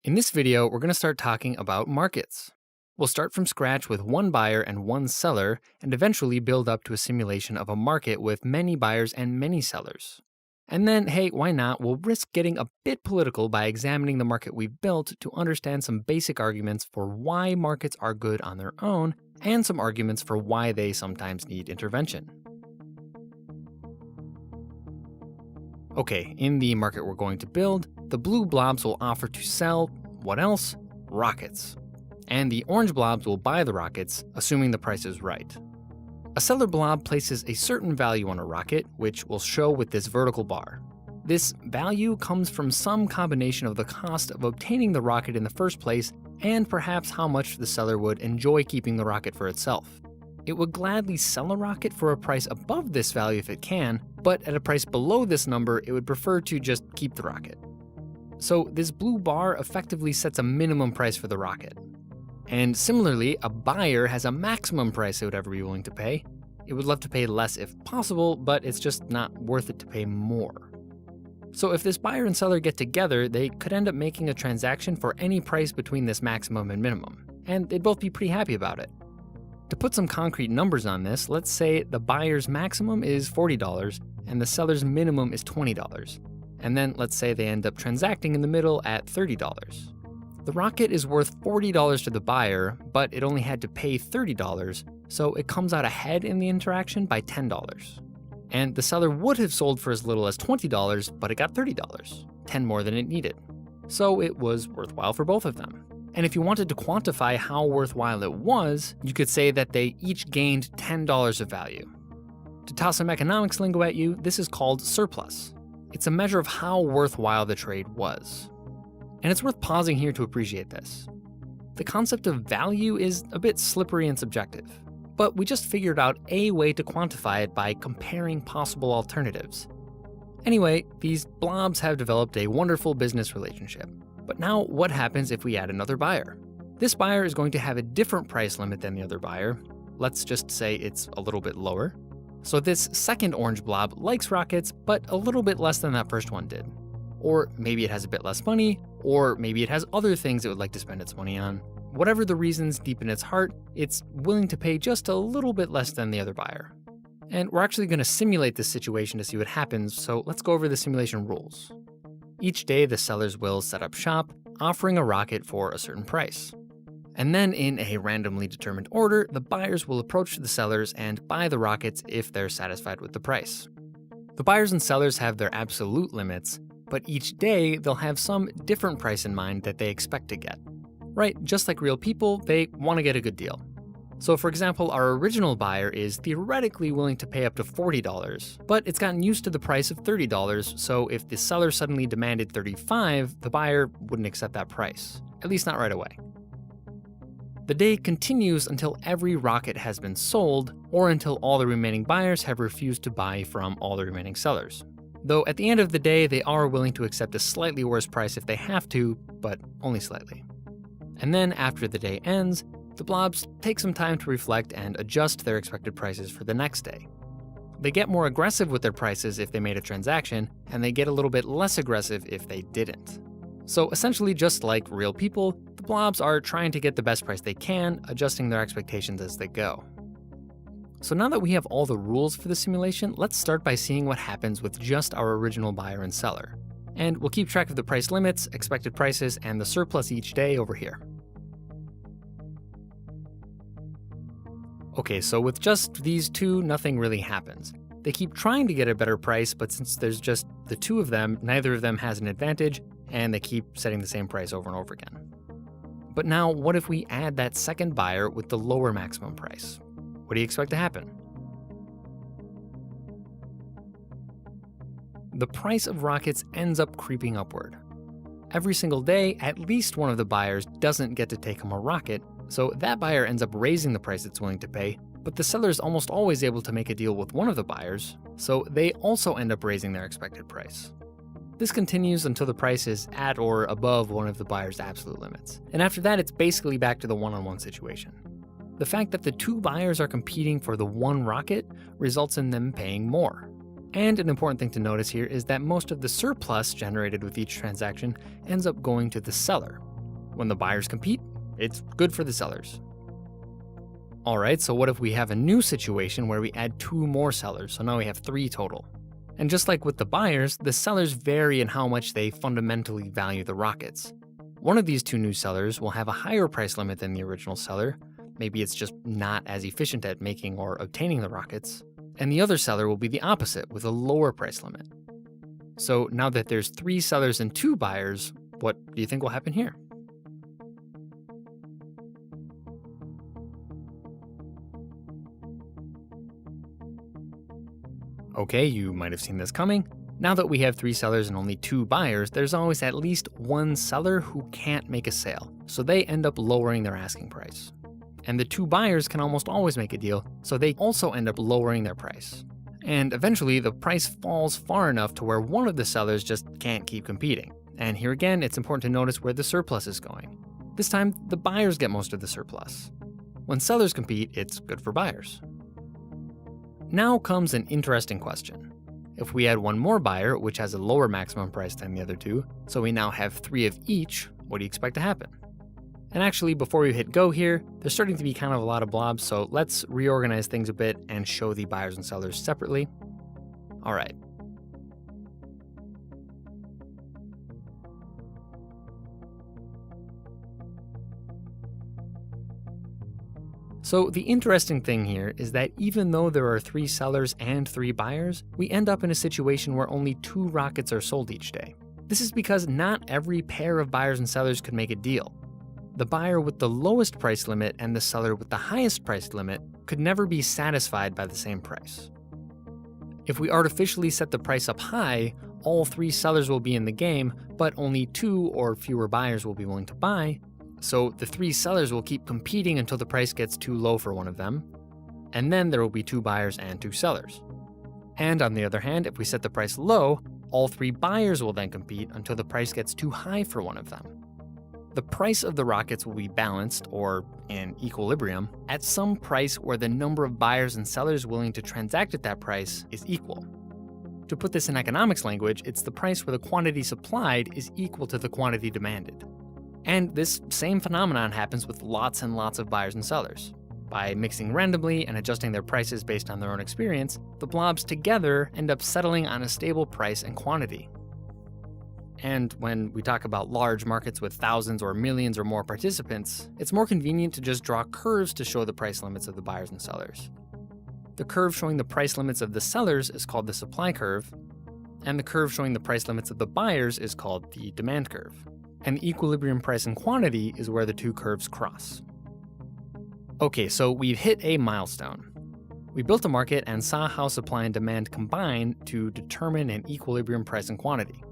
In this video, we're going to start talking about markets. We'll start from scratch with one buyer and one seller, and eventually build up to a simulation of a market with many buyers and many sellers. And then, hey, why not, we'll risk getting a bit political by examining the market we've built to understand some basic arguments for why markets are good on their own, and some arguments for why they sometimes need intervention. Okay, in the market we're going to build, the blue blobs will offer to sell, what else? Rockets. And the orange blobs will buy the rockets, assuming the price is right. A seller blob places a certain value on a rocket, which will show with this vertical bar. This value comes from some combination of the cost of obtaining the rocket in the first place and perhaps how much the seller would enjoy keeping the rocket for itself. It would gladly sell a rocket for a price above this value if it can, but at a price below this number, it would prefer to just keep the rocket. So this blue bar effectively sets a minimum price for the rocket. And similarly, a buyer has a maximum price it would ever be willing to pay. It would love to pay less if possible, but it's just not worth it to pay more. So if this buyer and seller get together, they could end up making a transaction for any price between this maximum and minimum, and they'd both be pretty happy about it. To put some concrete numbers on this, let's say the buyer's maximum is $40 and the seller's minimum is $20. And then let's say they end up transacting in the middle at $30. The rocket is worth $40 to the buyer, but it only had to pay $30, so it comes out ahead in the interaction by $10. And the seller would have sold for as little as $20, but it got $30, 10 more than it needed. So it was worthwhile for both of them. And if you wanted to quantify how worthwhile it was, you could say that they each gained $10 of value. To toss some economics lingo at you, this is called surplus. It's a measure of how worthwhile the trade was. And it's worth pausing here to appreciate this. The concept of value is a bit slippery and subjective, but we just figured out a way to quantify it by comparing possible alternatives. Anyway, these blobs have developed a wonderful business relationship. But now what happens if we add another buyer? This buyer is going to have a different price limit than the other buyer. Let's just say it's a little bit lower. So this second orange blob likes rockets, but a little bit less than that first one did. Or maybe it has a bit less money, or maybe it has other things it would like to spend its money on. Whatever the reasons deep in its heart, it's willing to pay just a little bit less than the other buyer. And we're actually going to simulate this situation to see what happens, so let's go over the simulation rules. Each day, the sellers will set up shop, offering a rocket for a certain price. And then in a randomly determined order, the buyers will approach the sellers and buy the rockets if they're satisfied with the price. The buyers and sellers have their absolute limits, but each day they'll have some different price in mind that they expect to get. Right, just like real people, they want to get a good deal. So for example, our original buyer is theoretically willing to pay up to $40, but it's gotten used to the price of $30, so if the seller suddenly demanded $35, the buyer wouldn't accept that price, at least not right away. The day continues until every rocket has been sold, or until all the remaining buyers have refused to buy from all the remaining sellers. Though at the end of the day, they are willing to accept a slightly worse price if they have to, but only slightly. And then after the day ends, the blobs take some time to reflect and adjust their expected prices for the next day. They get more aggressive with their prices if they made a transaction, and they get a little bit less aggressive if they didn't. So essentially, just like real people, the blobs are trying to get the best price they can, adjusting their expectations as they go. So now that we have all the rules for the simulation, let's start by seeing what happens with just our original buyer and seller. And we'll keep track of the price limits, expected prices, and the surplus each day over here. Okay, so with just these two, nothing really happens. They keep trying to get a better price, but since there's just the two of them, neither of them has an advantage, and they keep setting the same price over and over again. But now, what if we add that second buyer with the lower maximum price? What do you expect to happen? The price of rockets ends up creeping upward. Every single day, at least one of the buyers doesn't get to take home a rocket, so that buyer ends up raising the price it's willing to pay, but the seller is almost always able to make a deal with one of the buyers, so they also end up raising their expected price. This continues until the price is at or above one of the buyer's absolute limits, and after that it's basically back to the one-on-one situation. The fact that the two buyers are competing for the one rocket results in them paying more. And an important thing to notice here is that most of the surplus generated with each transaction ends up going to the seller, When the buyers compete, it's good for the sellers. Alright, so what if we have a new situation where we add 2 more sellers, so now we have 3 total. And just like with the buyers, the sellers vary in how much they fundamentally value the rockets. One of these 2 new sellers will have a higher price limit than the original seller. Maybe it's just not as efficient at making or obtaining the rockets. And the other seller will be the opposite, with a lower price limit. So now that there's 3 sellers and 2 buyers, what do you think will happen here? Okay, you might have seen this coming. Now that we have 3 sellers and only 2 buyers, there's always at least one seller who can't make a sale, so they end up lowering their asking price. And the 2 buyers can almost always make a deal, so they also end up lowering their price. And eventually, the price falls far enough to where one of the sellers just can't keep competing. And here again, it's important to notice where the surplus is going. This time, the buyers get most of the surplus. When sellers compete, it's good for buyers. Now comes an interesting question. If we add one more buyer, which has a lower maximum price than the other 2, so we now have 3 of each, what do you expect to happen? And actually, before we hit go here, there's starting to be kind of a lot of blobs, so let's reorganize things a bit and show the buyers and sellers separately. All right. So the interesting thing here is that even though there are 3 sellers and 3 buyers, we end up in a situation where only 2 rockets are sold each day. This is because not every pair of buyers and sellers could make a deal. The buyer with the lowest price limit and the seller with the highest price limit could never be satisfied by the same price. If we artificially set the price up high, all 3 sellers will be in the game, but only 2 or fewer buyers will be willing to buy. So the 3 sellers will keep competing until the price gets too low for one of them, and then there will be 2 buyers and 2 sellers. And on the other hand, if we set the price low, all 3 buyers will then compete until the price gets too high for one of them. The price of the rockets will be balanced, or in equilibrium, at some price where the number of buyers and sellers willing to transact at that price is equal. To put this in economics language, it's the price where the quantity supplied is equal to the quantity demanded. And this same phenomenon happens with lots and lots of buyers and sellers. By mixing randomly and adjusting their prices based on their own experience, the blobs together end up settling on a stable price and quantity. And when we talk about large markets with thousands or millions or more participants, it's more convenient to just draw curves to show the price limits of the buyers and sellers. The curve showing the price limits of the sellers is called the supply curve, and the curve showing the price limits of the buyers is called the demand curve. And the equilibrium price and quantity is where the 2 curves cross. Okay, so we've hit a milestone. We built a market and saw how supply and demand combine to determine an equilibrium price and quantity.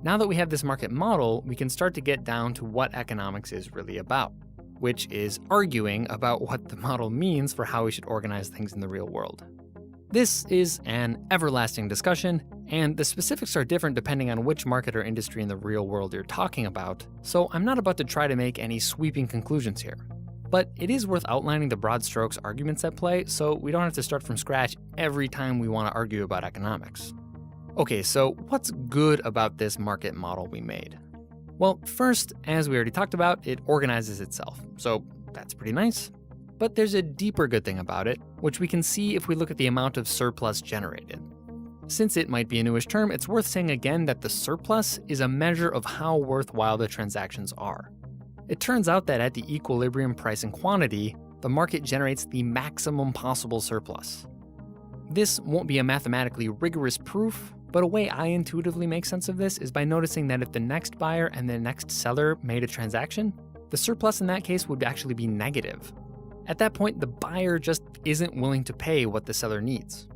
Now that we have this market model, we can start to get down to what economics is really about, which is arguing about what the model means for how we should organize things in the real world. This is an everlasting discussion, and the specifics are different depending on which market or industry in the real world you're talking about, so I'm not about to try to make any sweeping conclusions here. But it is worth outlining the broad strokes arguments at play, so we don't have to start from scratch every time we want to argue about economics. Okay, so what's good about this market model we made? Well, first, as we already talked about, it organizes itself, so that's pretty nice. But there's a deeper good thing about it, which we can see if we look at the amount of surplus generated. Since it might be a newish term, it's worth saying again that the surplus is a measure of how worthwhile the transactions are. It turns out that at the equilibrium price and quantity, the market generates the maximum possible surplus. This won't be a mathematically rigorous proof, but a way I intuitively make sense of this is by noticing that if the next buyer and the next seller made a transaction, the surplus in that case would actually be negative. At that point, the buyer just isn't willing to pay what the seller needs.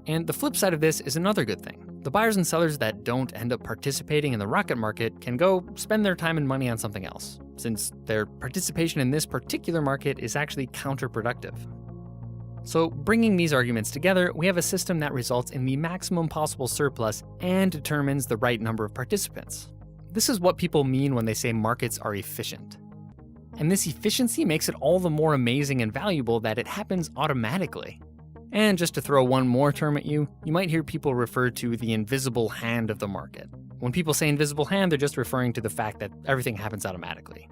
And the flip side of this is another good thing. The buyers and sellers that don't end up participating in the rocket market can go spend their time and money on something else, since their participation in this particular market is actually counterproductive. So bringing these arguments together, we have a system that results in the maximum possible surplus and determines the right number of participants. This is what people mean when they say markets are efficient. And this efficiency makes it all the more amazing and valuable that it happens automatically. And just to throw one more term at you, you might hear people refer to the invisible hand of the market. When people say invisible hand, they're just referring to the fact that everything happens automatically.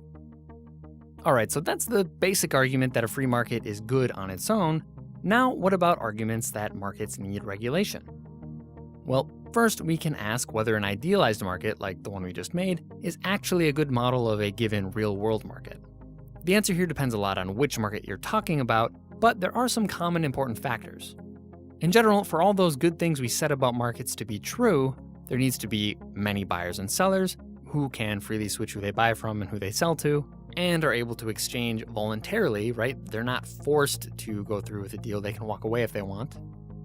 Alright, so that's the basic argument that a free market is good on its own. Now, what about arguments that markets need regulation? Well, first we can ask whether an idealized market, like the one we just made, is actually a good model of a given real-world market. The answer here depends a lot on which market you're talking about, but there are some common important factors. In general, for all those good things we said about markets to be true, there needs to be many buyers and sellers who can freely switch who they buy from and who they sell to, and are able to exchange voluntarily, right? They're not forced to go through with a deal, they can walk away if they want,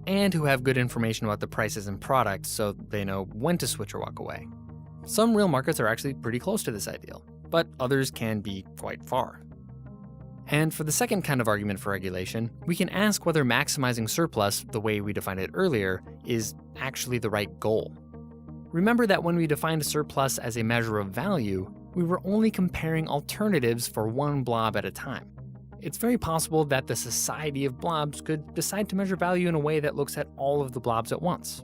and who have good information about the prices and products so they know when to switch or walk away. Some real markets are actually pretty close to this ideal, but others can be quite far. And for the second kind of argument for regulation, we can ask whether maximizing surplus, the way we defined it earlier, is actually the right goal. Remember that when we defined surplus as a measure of value, we were only comparing alternatives for one blob at a time. It's very possible that the society of blobs could decide to measure value in a way that looks at all of the blobs at once.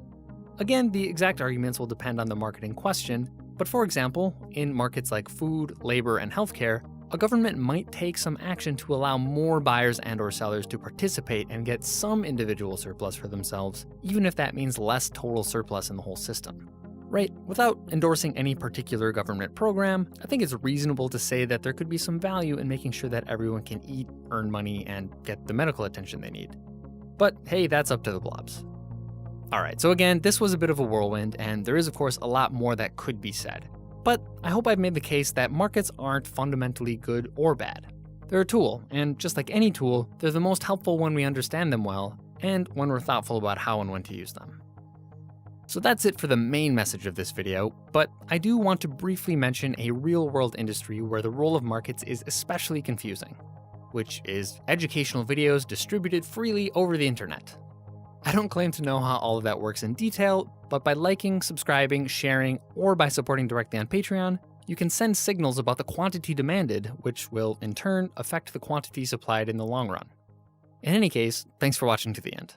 Again, the exact arguments will depend on the market in question, but for example, in markets like food, labor, and healthcare, a government might take some action to allow more buyers and/or sellers to participate and get some individual surplus for themselves, even if that means less total surplus in the whole system. Right, without endorsing any particular government program, I think it's reasonable to say that there could be some value in making sure that everyone can eat, earn money, and get the medical attention they need. But hey, that's up to the blobs. Alright, so again, this was a bit of a whirlwind, and there is of course a lot more that could be said. But I hope I've made the case that markets aren't fundamentally good or bad. They're a tool, and just like any tool, they're the most helpful when we understand them well, and when we're thoughtful about how and when to use them. So that's it for the main message of this video, but I do want to briefly mention a real-world industry where the role of markets is especially confusing, which is educational videos distributed freely over the internet. I don't claim to know how all of that works in detail, but by liking, subscribing, sharing, or by supporting directly on Patreon, you can send signals about the quantity demanded, which will in turn affect the quantity supplied in the long run. In any case, thanks for watching to the end.